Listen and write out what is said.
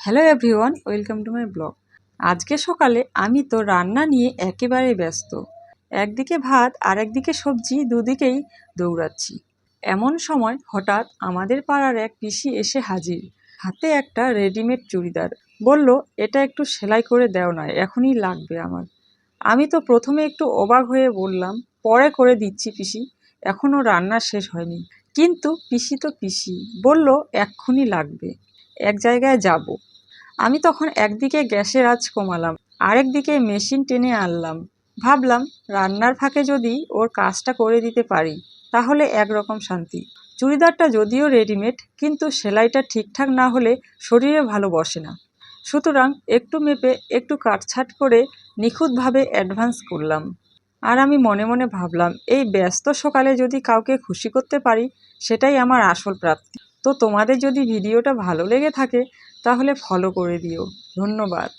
Hello everyone, welcome to my blog. আজকে সকালে আমি তো রান্না নিয়ে একেবারে ব্যস্ত। একদিকে ভাত আর একদিকে সবজি, দুদিকেই দৌড়াচ্ছি। এমন সময় হঠাৎ আমাদের পাড়ার এক পিসি এসে হাজির, হাতে একটা রেডিমেড চুড়িদার। বলল, এটা একটু সেলাই করে দেও না, এখনই লাগবে আমার। আমি তো প্রথমে একটু অবাক হয়ে বললাম, পরে করে দিচ্ছি পিসি, এখনও রান্না শেষ হয়নি। কিন্তু পিসি তো পিসি, বলল এক্ষুনি লাগবে, এক জায়গায় যাব। আমি তখন একদিকে গ্যাসের আঁচ কমালাম, আরেকদিকে মেশিন টেনে আনলাম। ভাবলাম, রান্নার ফাঁকে যদি ওর কাজটা করে দিতে পারি তাহলে একরকম শান্তি। চুড়িদারটা যদিও রেডিমেড, কিন্তু সেলাইটা ঠিকঠাক না হলে শরীরে ভালো বসে না। সুতরাং একটু মেপে একটু কাটছাট করে নিখুঁতভাবে অ্যাডভান্স করলাম। আর আমি মনে মনে ভাবলাম, এই ব্যস্ত সকালে যদি কাউকে খুশি করতে পারি সেটাই আমার আসল প্রাপ্তি। তো তোমাদের যদি ভিডিওটা ভালো লেগে থাকে তাহলে ফলো করে দিও। ধন্যবাদ।